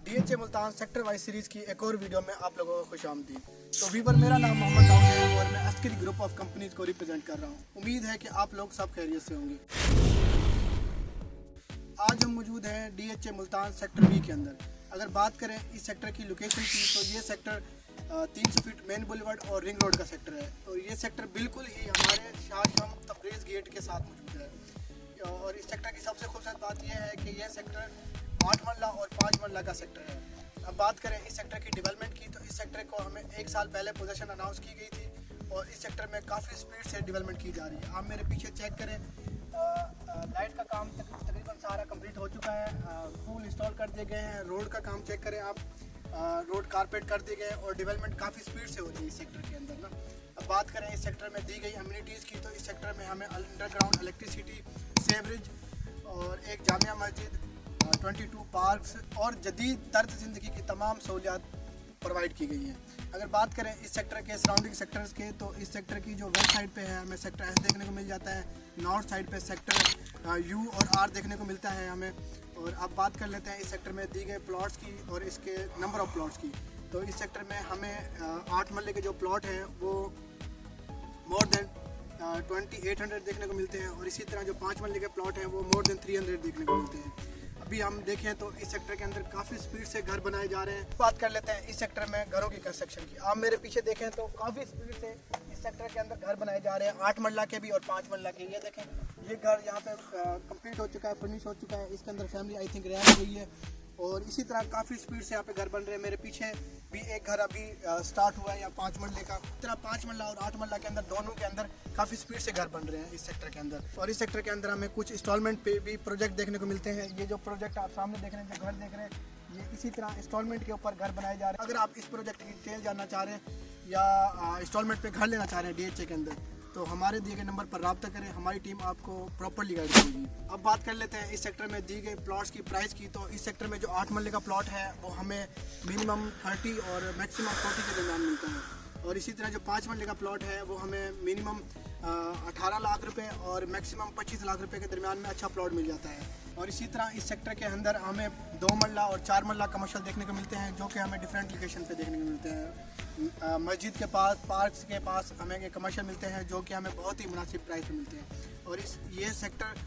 DHA Multan sector wise series की एक और वीडियो में आप लोगों को खुशामदीद। तो वीवर, मेरा नाम मोहम्मद दाऊद है और मैं अस्करी ग्रुप ऑफ कंपनीज को रिप्रेजेंट कर रहा हूँ। उम्मीद है कि आप लोग सब खैरियत से होंगे। आज हम मौजूद हैं डीएचए मुल्तान सेक्टर बी के अंदर। अगर बात करें इस सेक्टर की लोकेशन की, तो ये सेक्टर 300 फीट मेन बुलेवार्ड और रिंग रोड का सेक्टर है। और ये सेक्टर बिल्कुल ही हमारे शाहजहां तब्रेज़ गेट के साथ मौजूद है। और इस सेक्टर की सबसे खूबसूरत बात यह है कि यह सेक्टर 8 मरला और 5 मरला का सेक्टर है। अब बात करें इस सेक्टर की डेवलपमेंट की, तो इस सेक्टर को हमें 1 साल पहले पोजीशन अनाउंस की गई थी और इस सेक्टर में काफ़ी स्पीड से डेवलपमेंट की जा रही है। आप मेरे पीछे चेक करें, लाइट का काम तकरीबन सारा कंप्लीट हो चुका है, फूल इंस्टॉल कर दिए गए हैं। रोड का काम चेक करें आप, रोड कारपेट कर दिए गए और डेवलपमेंट काफ़ी स्पीड से हो रही है इस सेक्टर के अंदर ना। अब बात करें इस सेक्टर में दी गई अम्यूनिटीज़ की, तो इस सेक्टर में हमें अंडरग्राउंड इलेक्ट्रिसिटी, सेवरेज और एक जामिया मस्जिद, 22 पार्क्स और जदीद तर्ज ज़िंदगी की तमाम सहूलियात प्रोवाइड की गई हैं। अगर बात करें इस सेक्टर के सराउंडिंग सेक्टर्स के, तो इस सेक्टर की जो वेस्ट साइड पे है हमें सेक्टर एस देखने को मिल जाता है, नॉर्थ साइड पे सेक्टर यू और आर देखने को मिलता है हमें। और अब बात कर लेते हैं इस सेक्टर में दी गए प्लॉट्स की और इसके नंबर ऑफ़ प्लॉट्स की। तो इस सेक्टर में हमें 8 मरले के जो प्लॉट हैं वो मोर देन 2800 देखने को मिलते हैं और इसी तरह जो 5 मरले के प्लॉट हैं वो मोर देन 300 देखने को मिलते हैं। अभी हम देखें तो इस सेक्टर के अंदर काफ़ी स्पीड से घर बनाए जा रहे हैं। बात कर लेते हैं इस सेक्टर में घरों की कंस्ट्रक्शन की। आप मेरे पीछे देखें तो काफ़ी स्पीड से इस सेक्टर के अंदर घर बनाए जा रहे हैं, 8 मरला के भी और 5 मरला के। ये देखें, ये घर यहाँ पे कंप्लीट हो चुका है, फिनिश हो चुका है। इसके अंदर फैमिली आई थिंक रह रही है और इसी तरह काफ़ी स्पीड से यहाँ पे घर बन रहे हैं। मेरे पीछे भी एक घर अभी स्टार्ट हुआ है या 5 मरले का। इस तरह 5 मरला और 8 मरला के अंदर दोनों के अंदर काफ़ी स्पीड से घर बन रहे हैं इस सेक्टर के अंदर। और इस सेक्टर के अंदर हमें कुछ इंस्टॉलमेंट पे भी प्रोजेक्ट देखने को मिलते हैं। ये जो प्रोजेक्ट आप सामने देख रहे हैं, जो घर देख रहे हैं, ये इसी तरह इंस्टॉलमेंट के ऊपर घर बनाए जा रहे हैं। अगर आप इस प्रोजेक्ट की डिटेल जानना चाह रहे हैं या इंस्टॉलमेंट पे घर लेना चाह रहे हैं डीएचए के अंदर, तो हमारे दिए गए नंबर पर रब्ता करें, हमारी टीम आपको प्रॉपर्ली गाइड करेगी। अब बात कर लेते हैं इस सेक्टर में दी गई प्लॉट्स की प्राइस की। तो इस सेक्टर में जो 8 मरले का प्लॉट है वो हमें मिनिमम 30 और मैक्सिमम 40 के दरमियान मिलता है। और इसी तरह जो 5 मरले का प्लॉट है वो हमें मिनिमम 18 लाख रुपए और मैक्सिमम 25 लाख रुपए के दरमियान में अच्छा प्लॉट मिल जाता है। और इसी तरह इस सेक्टर के अंदर हमें 2 मरला और 4 मरला कमर्शियल देखने को मिलते हैं, जो कि हमें डिफरेंट लोकेशन पे देखने को मिलते हैं। मस्जिद के पास, पार्क्स के पास हमें कमर्शियल मिलते हैं जो कि हमें बहुत ही मुनासिब प्राइस पे मिलते हैं। और ये सेक्टर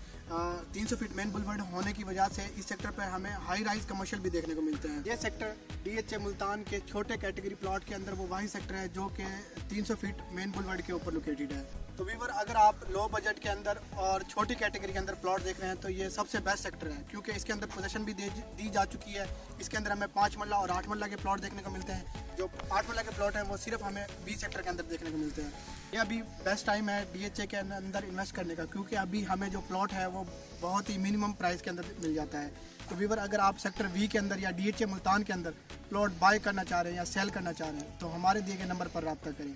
300 फीट मेन बुलवर्ड होने की वजह से इस सेक्टर पर हमें हाई राइज कमर्शियल भी देखने को मिलते हैं। ये सेक्टर डीएचए मुल्तान के छोटे कैटेगरी प्लॉट के अंदर वो वही सेक्टर है जो कि 300 फीट मेन बुलवर्ड के ऊपर लोकेटेड है। तो वीवर, अगर आप लो बजट के अंदर और छोटी कैटेगरी के अंदर प्लॉट देख रहे हैं तो ये सबसे बेस्ट सेक्टर है, क्योंकि इसके अंदर पोजीशन भी दी जा चुकी है। इसके अंदर हमें 5 मरला और 8 मरला के प्लॉट देखने को मिलते हैं। जो 8 मरला के प्लॉट हैं वो सिर्फ हमें बी सेक्टर के अंदर देखने को मिलते हैं। ये अभी बेस्ट टाइम है डीएचए के अंदर इन्वेस्ट करने का, क्योंकि अभी हमें जो प्लॉट है वो बहुत ही मिनिमम प्राइस के अंदर मिल जाता है। तो वीवर, अगर आप सेक्टर वी के अंदर या डीएचए मुल्तान के अंदर प्लॉट बाय करना चाह रहे हैं या सेल करना चाह रहे हैं तो हमारे दिए गए नंबर पर रब्ता करें।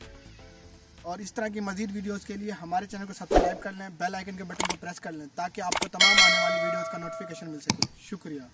और इस तरह की मज़ीद वीडियोस के लिए हमारे चैनल को सब्सक्राइब कर लें, बेल आइकन के बटन को प्रेस कर लें ताकि आपको तमाम आने वाली वीडियोस का नोटिफिकेशन मिल सके। शुक्रिया।